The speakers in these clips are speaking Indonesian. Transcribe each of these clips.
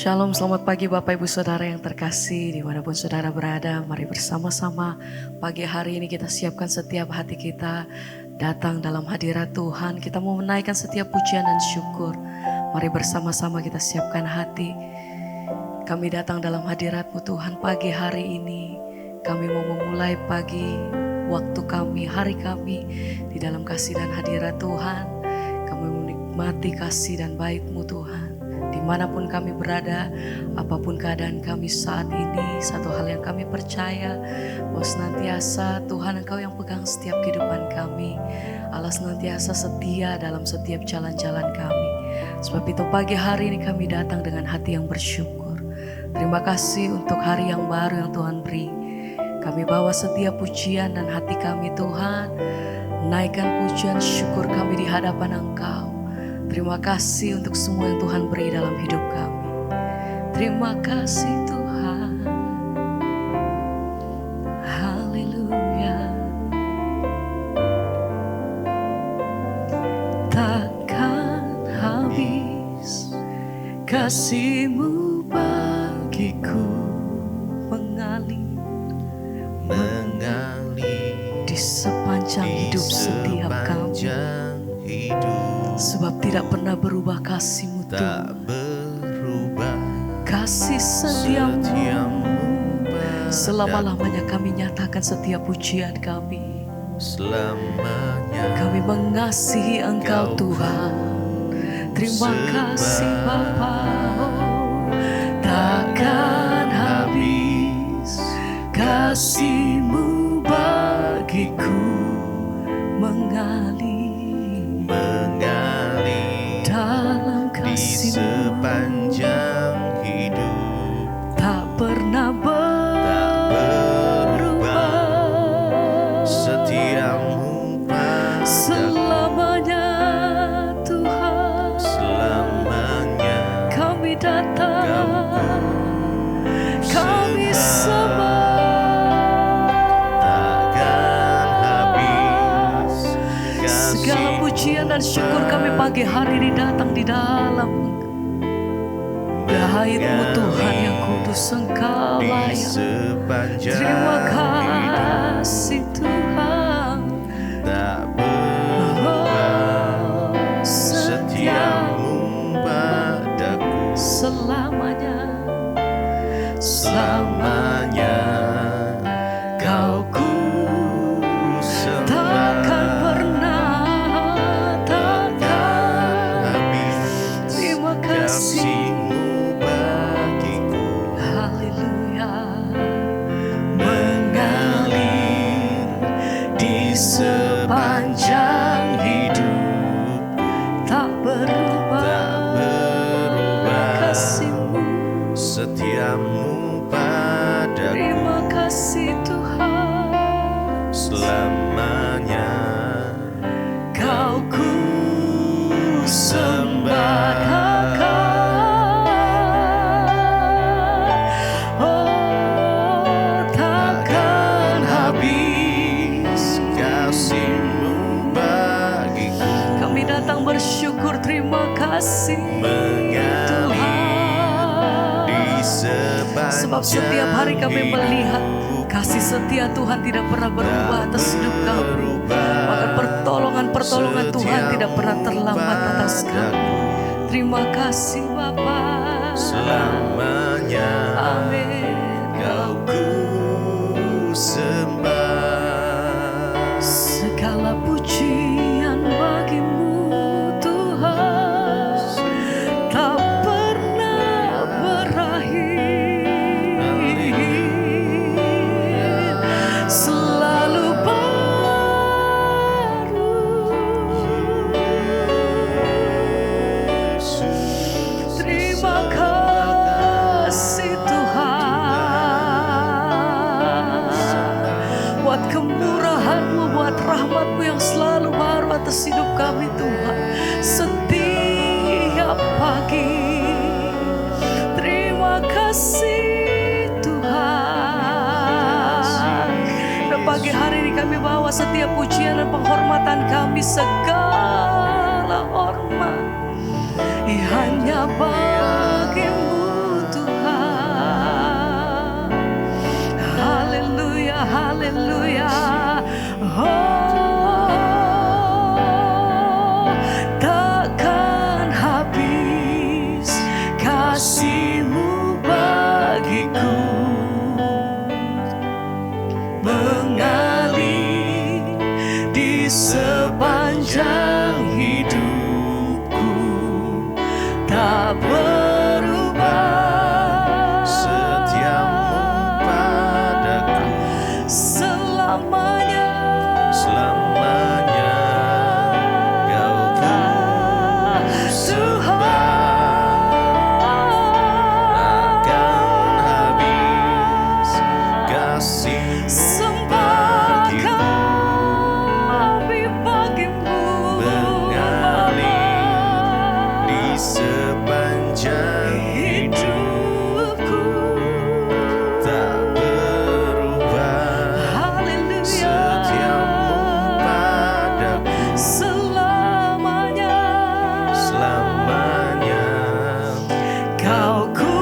Shalom, selamat pagi Bapak Ibu Saudara yang terkasih dimanapun Saudara berada. Mari bersama-sama pagi hari ini kita siapkan setiap hati kita datang dalam hadirat Tuhan. Kita mau menaikkan setiap pujian dan syukur. Mari bersama-sama kita siapkan hati. Kami datang dalam hadirat-Mu Tuhan pagi hari ini. Kami mau memulai pagi waktu kami, hari kami di dalam kasih dan hadirat Tuhan. Kami menikmati kasih dan baik-Mu Tuhan. Dimanapun kami berada, apapun keadaan kami saat ini, satu hal yang kami percaya, bahwa senantiasa Tuhan Engkau yang pegang setiap kehidupan kami. Allah senantiasa setia dalam setiap jalan-jalan kami. Sebab itu pagi hari ini kami datang dengan hati yang bersyukur. Terima kasih untuk hari yang baru yang Tuhan beri. Kami bawa setiap pujian dan hati kami Tuhan, naikkan pujian syukur kami di hadapan Engkau. Terima kasih untuk semua yang Tuhan beri dalam hidup kami. Terima kasih Tuhan. Haleluya. Takkan habis kasih-Mu bagiku, mengalir di sepanjang hidup setiap kami. Sebab tidak pernah berubah kasih-Mu Tuhan. Kasih setia-Mu selama-lamanya kami nyatakan setiap pujian kami. Kami mengasihi Engkau Tuhan. Terima kasih Bapa. Takkan habis kasih-Mu bagiku, mengalir dalam kasih-Mu sepanjang hidup, tak pernah berubah. Setia-Mu padaku Selamanya Tuhan, selamanya. kami datang, kami sembah. Segala pujian dan syukur kami pagi hari ini datang di dalam Hadirat-Mu Tuhan yang kudus, Engkau layak. Terima kasih Tuhan. Tak berubah, setia-Mu padaku selamanya, selamanya. Kau ku takkan pernah, takkan habis. terima kasih. Kasih-Mu bagiku Haleluya. mengalir di sepanjang hidup, Tak berubah, tak berubah. kasih-Mu. Setia-Mu padaku Terima kasih Tuhan. selamanya. Kau ku sembah, oh takkan habis. Kasih-Mu bagiku Kami datang bersyukur, terima kasih Tuhan. di sepanjang Sebab setiap hari kami hidup. melihat kasih setia Tuhan tidak pernah berubah atas hidup kami. Maka pertolongan Tuhan tidak pernah terlambat atas kami. Terima kasih Bapa. Selamanya Amin. Kau ku sembah. Segala pujian bagi-Mu Tuhan, tak pernah berakhir, selalu baru. Terima kasih Tuhan, buat kemurahan-Mu, buat rahmat-Mu yang selalu baru atas hidup kami Tuhan. Setiap pagi, terima kasih Tuhan. Dan pagi hari ini kami bawa setiap pujian dan penghormatan kami, segala hormat hanya bagi-Mu haleluya. Oh, takkan habis kasih-Mu bagiku, mengalir di sepanjang hidupku, tak berubah. Setiamu padaku Selamanya, selamanya. Kau ku sembah, takkan habis kasih-Mu sembah bagiku, kami bagimu, mengalir di sepanjang hidupku, tak berubah. haleluya. Setiamu padaku Selamanya, selamanya. Kau ku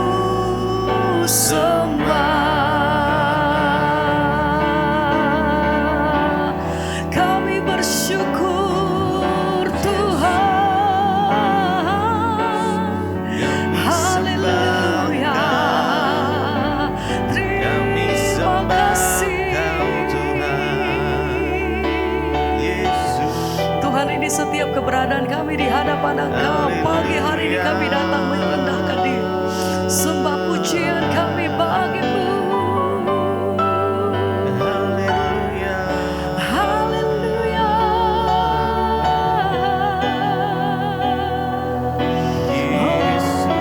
sembah. Kami bersyukur Tuhan. Haleluya. Kami Terima sembah kasih. Kau Tuhan Yesus. Tuhan, ini setiap keberadaan kami di hadapan Engkau. Pagi hari ini kami datang merendahkan diri. Sembah pujian kami bagimu. Haleluya. Haleluya. Yesus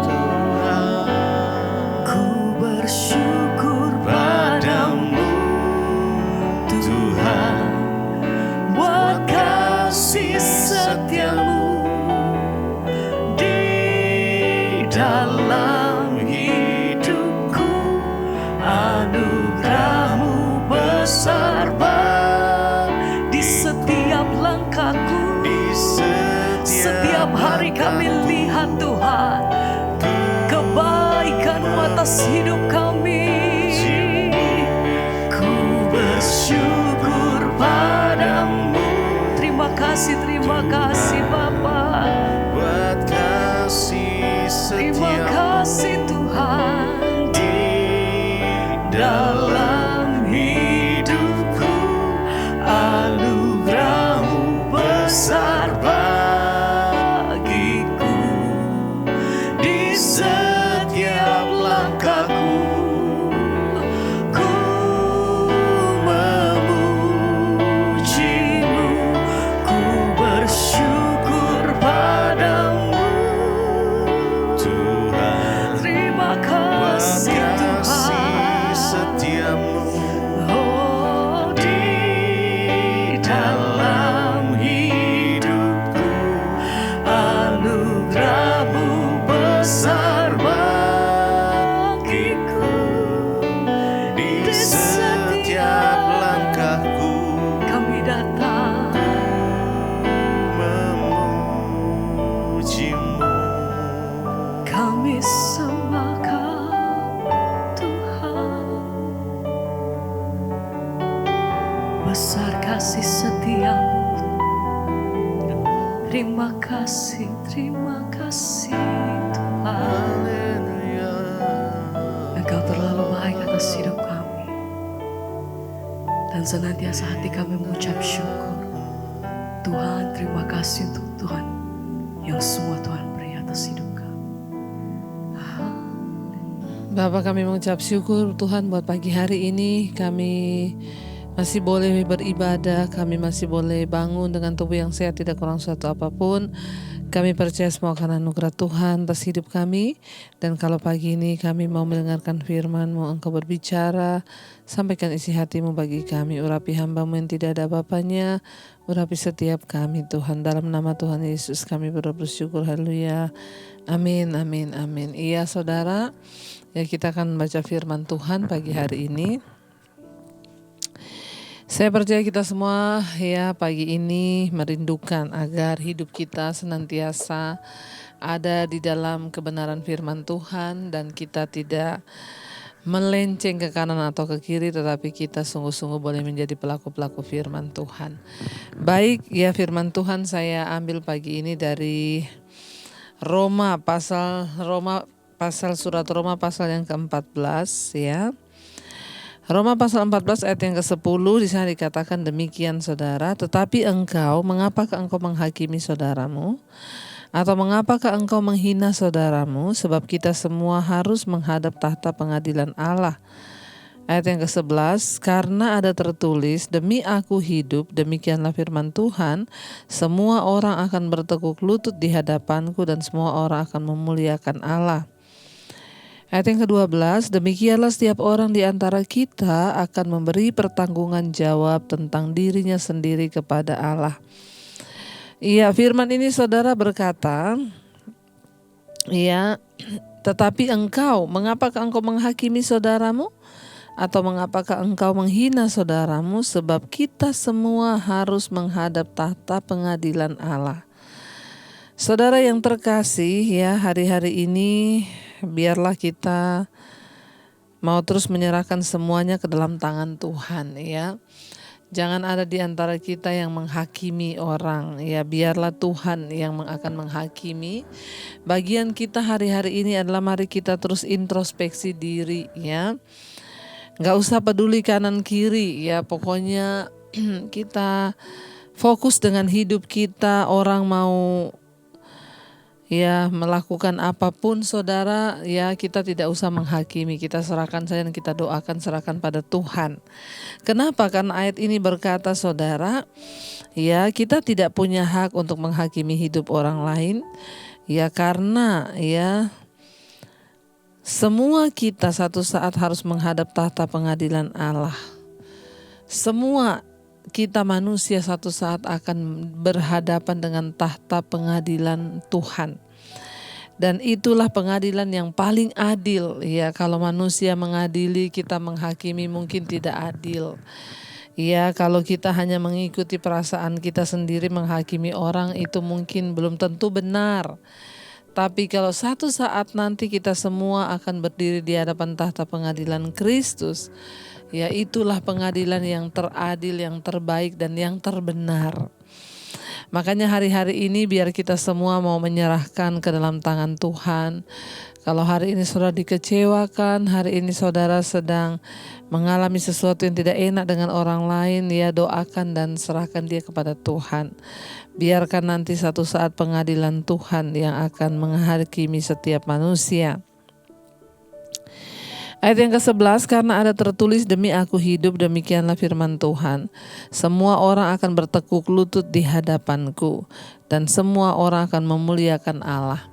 Tuhan. Ku bersyukur padamu Tuhan, buat kasih setiamu di dalam hidupku. Anugerah-Mu besar di setiap langkahku. Di Setiap hari kami lihat Tuhan kebaikan-Mu atas hidup kami. Ku bersyukur padamu. Terima kasih Bapa. buat kasih Terima setiamu kasih Tuhan. di Dalam hidupku anugerah-Mu besar bagiku. Di setiap langkahku ku memuji-Mu. Ku bersyukur padamu Tuhan. Terima Buat kasih kasih Tuhan. setiamu Oh, di dalam hidupku anugerah-Mu besar bagiku. di setiap langkahku Kami datang memuji-Mu. kami sembah Kau Tuhan. Besar kasih setiamu. Terima kasih Tuhan. Haleluya. Engkau terlalu baik atas hidup kami. Dan senantiasa hati kami mengucap syukur. Tuhan, terima kasih untuk Tuhan yang semua Tuhan beri atas hidup kami. Bapa, kami mengucap syukur Tuhan buat pagi hari ini. Kami masih boleh beribadah, kami masih boleh bangun dengan tubuh yang sehat, tidak kurang suatu apapun. Kami percaya semua karena anugerah Tuhan atas hidup kami. Dan kalau pagi ini kami mau mendengarkan firman-Mu, Engkau berbicara, sampaikan isi hati-Mu bagi kami. Urapi hamba-Mu yang tidak ada bapaknya, urapi setiap kami Tuhan. Dalam nama Tuhan Yesus kami bersyukur, haleluya. Amin, amin, amin. Iya saudara, ya kita akan membaca firman Tuhan pagi hari ini. Saya percaya kita semua ya pagi ini merindukan agar hidup kita senantiasa ada di dalam kebenaran firman Tuhan dan kita tidak melenceng ke kanan atau ke kiri, tetapi kita sungguh-sungguh boleh menjadi pelaku-pelaku firman Tuhan. Baik, ya firman Tuhan saya ambil pagi ini dari surat Roma pasal yang ke-14 ya. Roma pasal 14 ayat yang ke-10 di sana dikatakan demikian saudara, tetapi mengapakah engkau menghakimi saudaramu? Atau mengapakah engkau menghina saudaramu? Sebab kita semua harus menghadap tahta pengadilan Allah. Ayat yang ke-11, karena ada tertulis, demi aku hidup, demikianlah firman Tuhan, semua orang akan bertekuk lutut di hadapanku dan semua orang akan memuliakan Allah. Ayat yang ke-12, demikianlah setiap orang di antara kita akan memberi pertanggungan jawab tentang dirinya sendiri kepada Allah. Iya, firman ini saudara berkata, ya, tetapi mengapakah engkau menghakimi saudaramu? Atau mengapakah engkau menghina saudaramu? Sebab kita semua harus menghadap tahta pengadilan Allah. Saudara yang terkasih, ya, hari-hari ini biarlah kita mau terus menyerahkan semuanya ke dalam tangan Tuhan, ya. Jangan ada di antara kita yang menghakimi orang, ya, biarlah Tuhan yang akan menghakimi. Bagian kita hari-hari ini adalah mari kita terus introspeksi diri, ya. Gak usah peduli kanan kiri, ya, pokoknya kita fokus dengan hidup kita. Orang mau ya melakukan apapun saudara, ya kita tidak usah menghakimi, kita serahkan saja dan kita doakan, serahkan pada Tuhan. Kenapa? Karena ayat ini berkata saudara, ya kita tidak punya hak untuk menghakimi hidup orang lain, ya karena ya semua kita satu saat harus menghadap tahta pengadilan Allah. Semua kita manusia satu saat akan berhadapan dengan tahta pengadilan Tuhan. Dan itulah pengadilan yang paling adil. Ya, kalau manusia mengadili, kita menghakimi mungkin tidak adil. Ya, kalau kita hanya mengikuti perasaan kita sendiri menghakimi orang, itu mungkin belum tentu benar. Tapi kalau satu saat nanti kita semua akan berdiri di hadapan tahta pengadilan Kristus, ya itulah pengadilan yang teradil, yang terbaik dan yang terbenar. Makanya hari-hari ini biar kita semua mau menyerahkan ke dalam tangan Tuhan. Kalau hari ini saudara dikecewakan, hari ini saudara sedang mengalami sesuatu yang tidak enak dengan orang lain, ya doakan dan serahkan dia kepada Tuhan. Biarkan nanti satu saat pengadilan Tuhan yang akan menghakimi setiap manusia. Ayat yang ke-11, karena ada tertulis demi aku hidup, demikianlah firman Tuhan. Semua orang akan bertekuk lutut di hadapanku dan semua orang akan memuliakan Allah.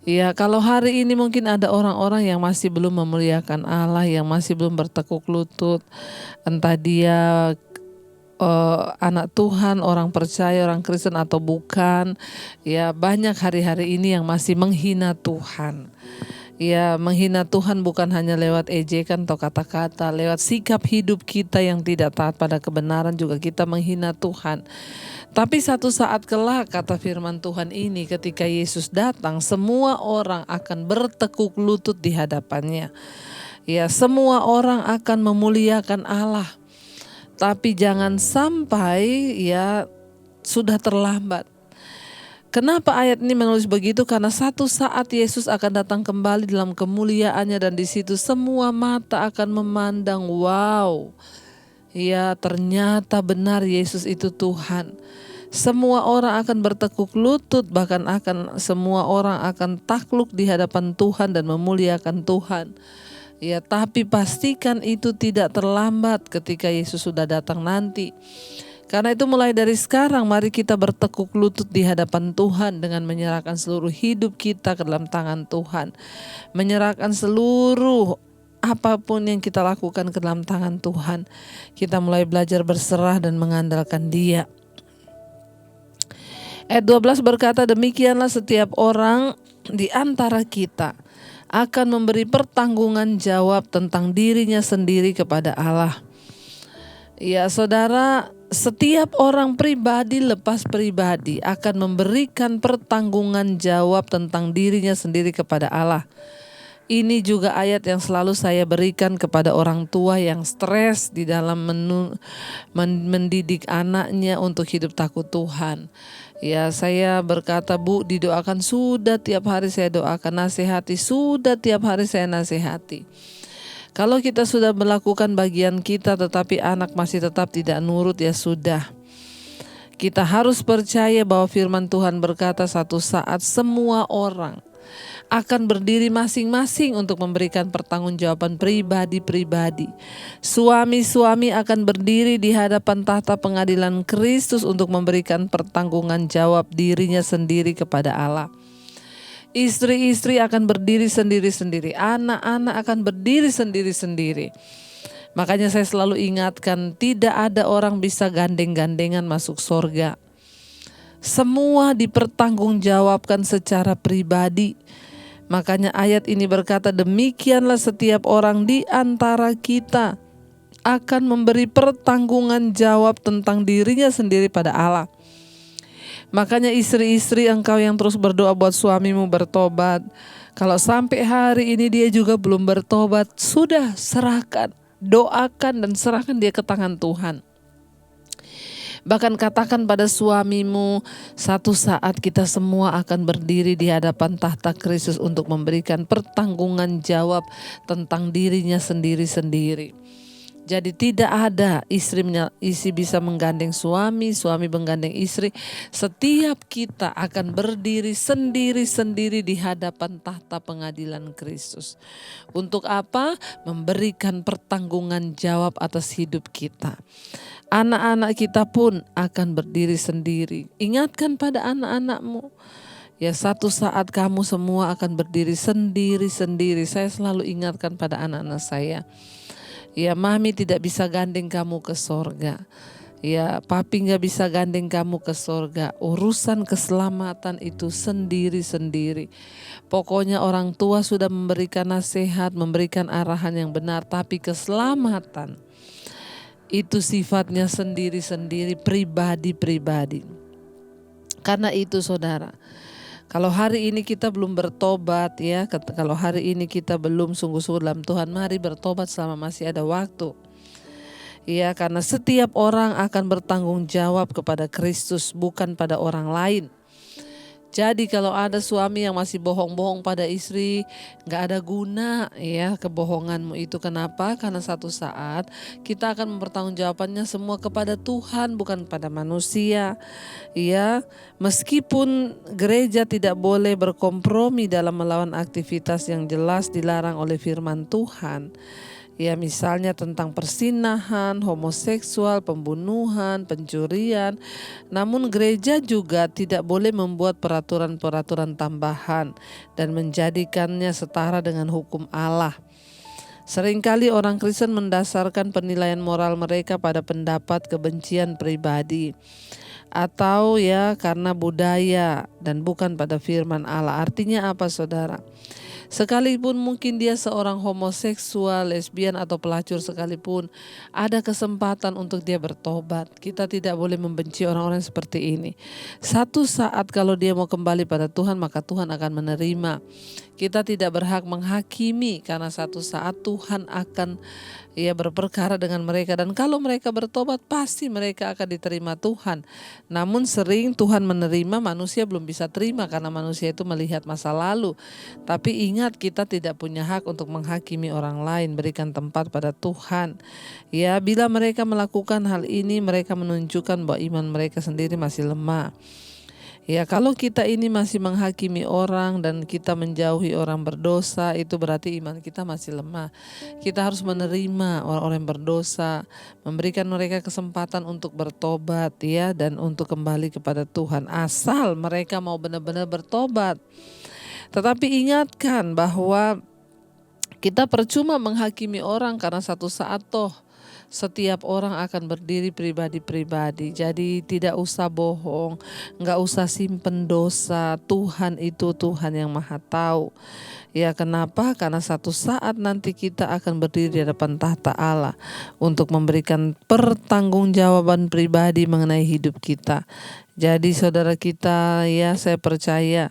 Ya, kalau hari ini mungkin ada orang-orang yang masih belum memuliakan Allah, yang masih belum bertekuk lutut. Entah dia anak Tuhan, orang percaya, orang Kristen atau bukan. Ya, banyak hari-hari ini yang masih menghina Tuhan. Ya, menghina Tuhan bukan hanya lewat ejekan atau kata-kata, lewat sikap hidup kita yang tidak taat pada kebenaran juga kita menghina Tuhan. Tapi satu saat kelak, kata firman Tuhan ini, ketika Yesus datang, semua orang akan bertekuk lutut di hadapannya. Ya, semua orang akan memuliakan Allah. Tapi jangan sampai ya sudah terlambat. Kenapa ayat ini menulis begitu? Karena satu saat Yesus akan datang kembali dalam kemuliaannya dan di situ semua mata akan memandang, wow, ya ternyata benar Yesus itu Tuhan. Semua orang akan bertekuk lutut, bahkan semua orang akan takluk di hadapan Tuhan dan memuliakan Tuhan. Ya, tapi pastikan itu tidak terlambat ketika Yesus sudah datang nanti. Karena itu mulai dari sekarang mari kita bertekuk lutut di hadapan Tuhan dengan menyerahkan seluruh hidup kita ke dalam tangan Tuhan. Menyerahkan seluruh apapun yang kita lakukan ke dalam tangan Tuhan. Kita mulai belajar berserah dan mengandalkan Dia. Ayat 12 berkata, demikianlah setiap orang di antara kita akan memberi pertanggungan jawab tentang dirinya sendiri kepada Allah. Ya saudara, setiap orang pribadi lepas pribadi akan memberikan pertanggungan jawab tentang dirinya sendiri kepada Allah. Ini juga ayat yang selalu saya berikan kepada orang tua yang stres di dalam mendidik anaknya untuk hidup takut Tuhan. Ya, saya berkata, Bu, didoakan, sudah tiap hari saya doakan, nasihati, sudah tiap hari saya nasihati. Kalau kita sudah melakukan bagian kita tetapi anak masih tetap tidak nurut, ya sudah. Kita harus percaya bahwa firman Tuhan berkata satu saat semua orang akan berdiri masing-masing untuk memberikan pertanggungjawaban pribadi-pribadi. Suami-suami akan berdiri di hadapan tahta pengadilan Kristus untuk memberikan pertanggungan jawab dirinya sendiri kepada Allah. Istri-istri akan berdiri sendiri-sendiri, anak-anak akan berdiri sendiri-sendiri. Makanya saya selalu ingatkan, tidak ada orang bisa gandeng-gandengan masuk surga. Semua dipertanggungjawabkan secara pribadi. Makanya ayat ini berkata, demikianlah setiap orang di antara kita akan memberi pertanggungan jawab tentang dirinya sendiri pada Allah. Makanya istri-istri, engkau yang terus berdoa buat suamimu bertobat. Kalau sampai hari ini dia juga belum bertobat, sudah serahkan, doakan dan serahkan dia ke tangan Tuhan. Bahkan katakan pada suamimu, satu saat kita semua akan berdiri di hadapan tahta Kristus untuk memberikan pertanggungan jawab tentang dirinya sendiri-sendiri. Jadi tidak ada istri bisa menggandeng suami, suami menggandeng istri. Setiap kita akan berdiri sendiri-sendiri di hadapan tahta pengadilan Kristus. Untuk apa? Memberikan pertanggungan jawab atas hidup kita. Anak-anak kita pun akan berdiri sendiri. Ingatkan pada anak-anakmu. Ya, satu saat kamu semua akan berdiri sendiri-sendiri. Saya selalu ingatkan pada anak-anak saya. Ya, mami tidak bisa gandeng kamu ke sorga. Ya, papi gak bisa gandeng kamu ke sorga. Urusan keselamatan itu sendiri-sendiri. Pokoknya orang tua sudah memberikan nasihat, memberikan arahan yang benar. Tapi keselamatan itu sifatnya sendiri-sendiri, pribadi-pribadi. Karena itu saudara, kalau hari ini kita belum bertobat ya, kalau hari ini kita belum sungguh-sungguh dalam Tuhan, mari bertobat selama masih ada waktu. Ya, karena setiap orang akan bertanggung jawab kepada Kristus, bukan pada orang lain. Jadi kalau ada suami yang masih bohong-bohong pada istri, gak ada guna ya kebohonganmu itu. Kenapa? Karena satu saat kita akan mempertanggungjawabkannya semua kepada Tuhan, bukan pada manusia. Ya, meskipun gereja tidak boleh berkompromi dalam melawan aktivitas yang jelas dilarang oleh firman Tuhan. Ya, misalnya tentang persinahan, homoseksual, pembunuhan, pencurian. Namun gereja juga tidak boleh membuat peraturan-peraturan tambahan dan menjadikannya setara dengan hukum Allah. Seringkali orang Kristen mendasarkan penilaian moral mereka pada pendapat kebencian pribadi atau ya karena budaya dan bukan pada firman Allah. Artinya apa saudara? Sekalipun mungkin dia seorang homoseksual, lesbian atau pelacur sekalipun, ada kesempatan untuk dia bertobat. Kita tidak boleh membenci orang-orang seperti ini. Satu saat kalau dia mau kembali pada Tuhan, maka Tuhan akan menerima. Kita tidak berhak menghakimi karena satu saat Tuhan akan berperkara dengan mereka, dan kalau mereka bertobat pasti mereka akan diterima Tuhan. Namun sering Tuhan menerima, manusia belum bisa terima karena manusia itu melihat masa lalu. Tapi ingat, kita tidak punya hak untuk menghakimi orang lain. Berikan tempat pada Tuhan. Ya, bila mereka melakukan hal ini, mereka menunjukkan bahwa iman mereka sendiri masih lemah. Ya, kalau kita ini masih menghakimi orang dan kita menjauhi orang berdosa, itu berarti iman kita masih lemah. Kita harus menerima orang-orang yang berdosa, memberikan mereka kesempatan untuk bertobat ya, dan untuk kembali kepada Tuhan, asal mereka mau benar-benar bertobat. Tetapi ingatkan bahwa kita percuma menghakimi orang karena satu saat toh setiap orang akan berdiri pribadi-pribadi. Jadi tidak usah bohong, gak usah simpen dosa. Tuhan itu Tuhan yang maha tahu. Ya, kenapa? Karena satu saat nanti kita akan berdiri di hadapan tahta Allah untuk memberikan pertanggungjawaban pribadi mengenai hidup kita. Jadi saudara kita, ya saya percaya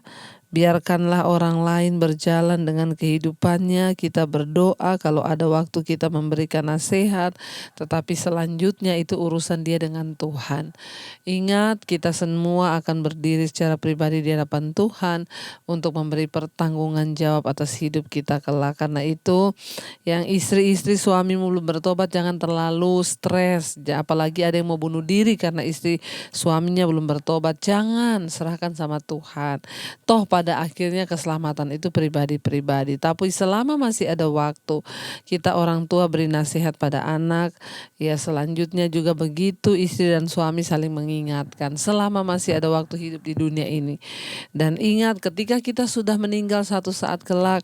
Biarkanlah orang lain berjalan dengan kehidupannya. Kita berdoa kalau ada waktu kita memberikan nasihat, tetapi selanjutnya itu urusan dia dengan Tuhan. Ingat, kita semua akan berdiri secara pribadi di hadapan Tuhan untuk memberi pertanggungan jawab atas hidup kita kelak. Karena itu, yang istri-istri suamimu belum bertobat jangan terlalu stres. Apalagi ada yang mau bunuh diri karena istri suaminya belum bertobat. Jangan, serahkan sama Tuhan. Toh pada akhirnya keselamatan itu pribadi-pribadi. Tapi selama masih ada waktu, kita orang tua beri nasihat pada anak. Ya selanjutnya juga begitu, istri dan suami saling mengingatkan selama masih ada waktu hidup di dunia ini. Dan ingat, ketika kita sudah meninggal satu saat kelak,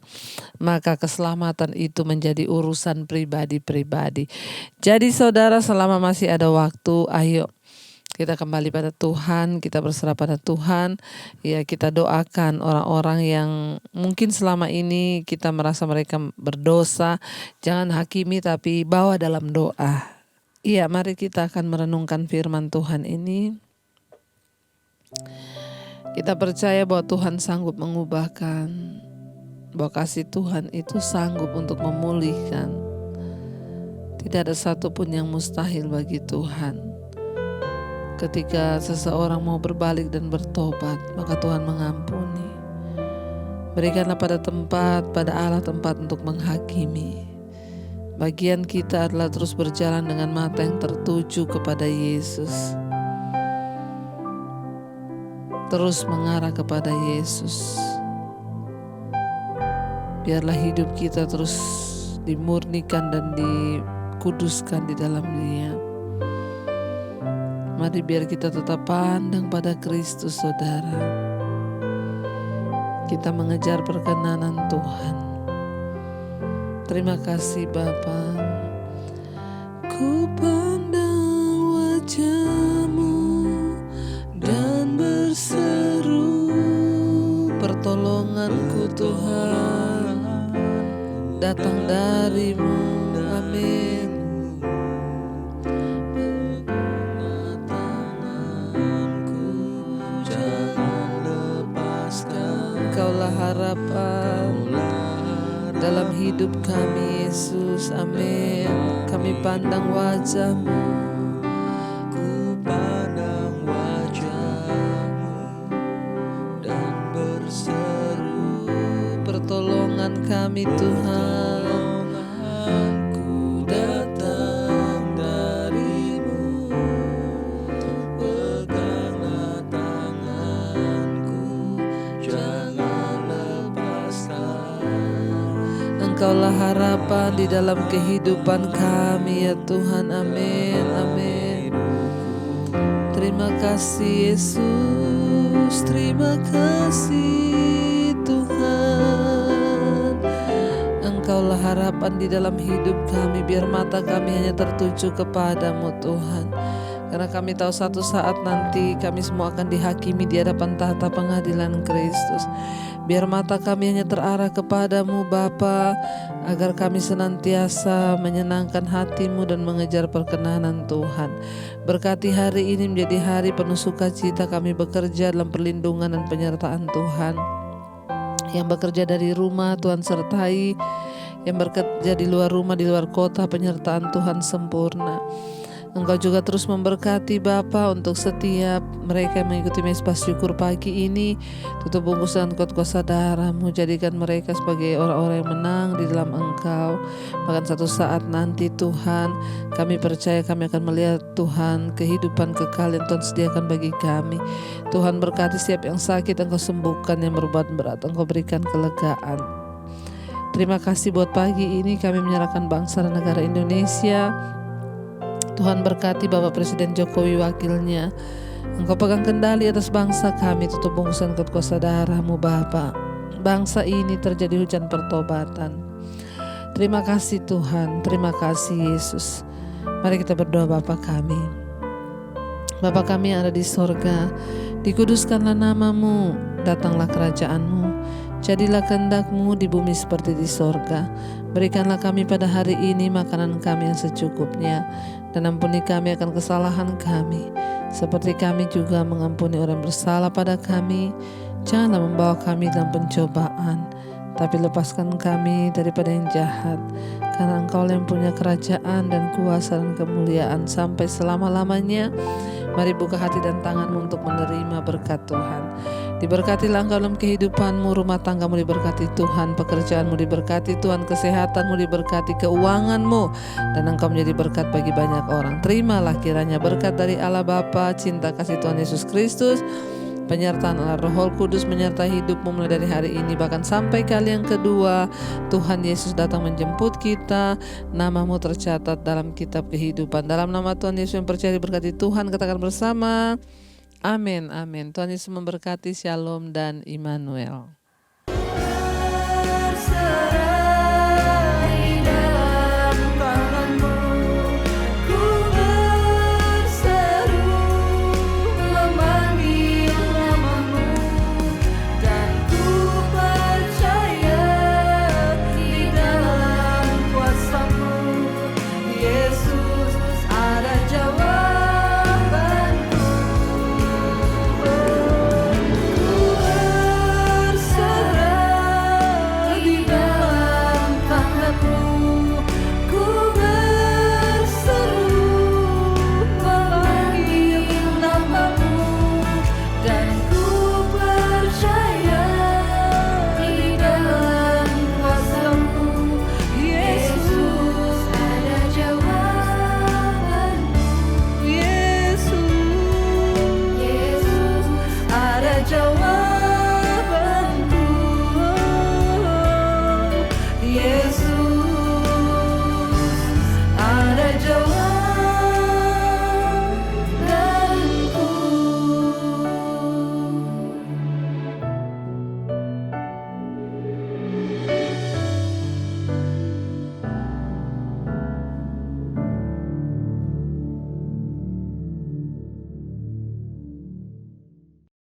maka keselamatan itu menjadi urusan pribadi-pribadi. Jadi saudara, selama masih ada waktu, ayo kita kembali pada Tuhan, kita berserah pada Tuhan. Ya, kita doakan orang-orang yang mungkin selama ini kita merasa mereka berdosa. Jangan hakimi, tapi bawa dalam doa. Iya, mari kita akan merenungkan firman Tuhan ini. Kita percaya bahwa Tuhan sanggup mengubahkan, bahwa kasih Tuhan itu sanggup untuk memulihkan. Tidak ada satupun yang mustahil bagi Tuhan. Ketika seseorang mau berbalik dan bertobat, maka Tuhan mengampuni. Berikanlah pada Allah tempat untuk menghakimi. Bagian kita adalah terus berjalan dengan mata yang tertuju kepada Yesus. Terus mengarah kepada Yesus. Biarlah hidup kita terus dimurnikan dan dikuduskan di dalam Dia. Mari biar kita tetap pandang pada Kristus, saudara. Kita mengejar perkenanan Tuhan. Terima kasih Bapa. Ku pandang wajah-Mu dan berseru, pertolonganku Tuhan datang dari-Mu. Amin. Engkaulah harapan dalam hidup kami, Yesus. Amin. Kami pandang wajah-Mu. Ku pandang wajah-Mu dan berseru, Pertolongan kami Tuhan. Ku datang dari-Mu. Peganglah tanganku, jangan lepaskan. Engkaulah harapan di dalam kehidupan kami ya Tuhan. Amin. Amin. Terima kasih Yesus. Terima kasih Tuhan. Engkaulah harapan di dalam hidup kami. Biar mata kami hanya tertuju kepadamu Tuhan. Karena kami tahu satu saat nanti kami semua akan dihakimi di hadapan tahta pengadilan Kristus. Biar mata kami hanya terarah kepadamu Bapa, agar kami senantiasa menyenangkan hati-Mu dan mengejar perkenanan Tuhan. Berkati hari ini menjadi hari penuh sukacita, kami bekerja dalam perlindungan dan penyertaan Tuhan. Yang bekerja dari rumah Tuhan sertai, yang bekerja di luar rumah, di luar kota, penyertaan Tuhan sempurna. Engkau juga terus memberkati Bapa untuk setiap mereka yang mengikuti mesbah syukur pagi ini. Tutup bungkus dengan kuasa darah-Mu, jadikan mereka sebagai orang-orang yang menang di dalam Engkau. Bahkan satu saat nanti Tuhan, kami percaya kami akan melihat Tuhan kehidupan kekal yang Tuhan sediakan bagi kami. Tuhan berkati setiap yang sakit, Engkau sembuhkan, yang berbuat berat Engkau berikan kelegaan. Terima kasih buat pagi ini, kami menyerahkan bangsa dan negara Indonesia. Tuhan berkati Bapak Presiden Jokowi, wakilnya. Engkau pegang kendali atas bangsa kami. Tutup bungkusan kuasa darah-Mu Bapa. Bangsa ini terjadi hujan pertobatan. Terima kasih Tuhan. Terima kasih Yesus. Mari kita berdoa. Bapa kami, Bapa kami yang ada di sorga, dikuduskanlah nama-Mu, datanglah kerajaan-Mu, jadilah kehendak-Mu di bumi seperti di sorga. Berikanlah kami pada hari ini makanan kami yang secukupnya, dan ampuni kami akan kesalahan kami, seperti kami juga mengampuni orang bersalah pada kami. Janganlah membawa kami dalam pencobaan, tapi lepaskan kami daripada yang jahat. Karena Engkau yang punya kerajaan dan kuasa dan kemuliaan sampai selama-lamanya. Mari buka hati dan tanganmu untuk menerima berkat Tuhan. Diberkatilah engkau dalam kehidupanmu, rumah tanggamu diberkati Tuhan, pekerjaanmu diberkati Tuhan, kesehatanmu diberkati, keuanganmu, dan engkau menjadi berkat bagi banyak orang. Terimalah kiranya berkat dari Allah Bapa, cinta kasih Tuhan Yesus Kristus, penyertaan Allah Roh Kudus menyertai hidupmu mulai dari hari ini bahkan sampai kali yang kedua Tuhan Yesus datang menjemput kita. Namamu tercatat dalam kitab kehidupan. Dalam nama Tuhan Yesus yang percaya diberkati Tuhan, katakan bersama, amin, amin. Tuhan Yesus memberkati. Shalom dan Immanuel.